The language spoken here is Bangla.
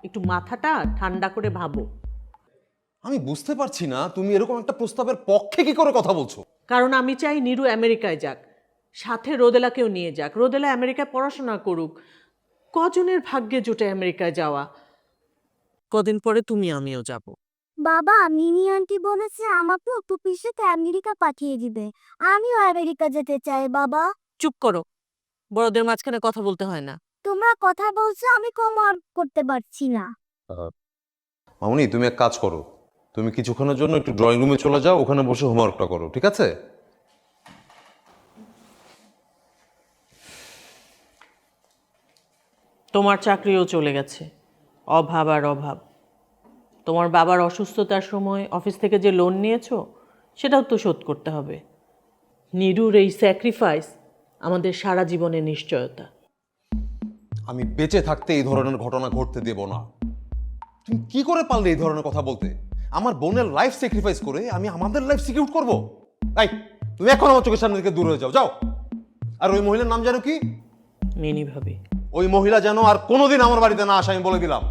একটু মাথাটা ঠান্ডা করে ভাবো। আমি বুঝতে পারছি না তুমি এরকম একটা প্রস্তাবের পক্ষে কি করে কথা বলছো। কারণ আমি চাই নীরু আমেরিকায় যাক, সাথে রোদেলাকেও নিয়ে যাক। রোদেলা আমেরিকায় পড়াশোনা করুক। কজনের ভাগ্যে জোটে আমেরিকায় যাওয়া। কদিন পরে তুমি আমিও যাব। বাবা, মিনি আন্টি বলেছে আমাকে টুপির সাথে আমেরিকা পাঠিয়ে দিবে। আমিও আমেরিকা যেতে চাই বাবা। চুপ করো, বড়দের মাঝখানে কথা বলতে হয় না। তোমরা কথা বলছো, আমি কম করতে পারছি না। মামুনি তুমি এক কাজ করো, তুমি কিছুক্ষণের জন্য একটু ড্রয়িং রুমে চলে যাও, ওখানে বসে হোমওয়ার্কটা করো, ঠিক আছে? তোমার চাকরিও চলে গেছে, অভাব আর অভাব। তোমার বাবার অসুস্থতার সময় অফিস থেকে যে লোন নিয়েছো সেটাও তো শোধ করতে হবে। নীরুর এই স্যাক্রিফাইস আমাদের সারা জীবনের নিশ্চয়তা। আমি বেঁচে থাকতে এই ধরনের ঘটনা ঘটতে দেব না। তুমি কি করে পারলে এই ধরনের কথা বলতে? আমার বোনের লাইফ স্যাক্রিফাইস করে আমি আমাদের লাইফ সিকিউর করব? তাই তুমি এখন আমার চোখের সামনে থেকে দূর হয়ে যাও, যাও। আর ওই মহিলার নাম জানো কি? মিনি ভাবি। ওই মহিলা যেন আর কোনোদিন আমার বাড়িতে না আসে, আমি বলে দিলাম।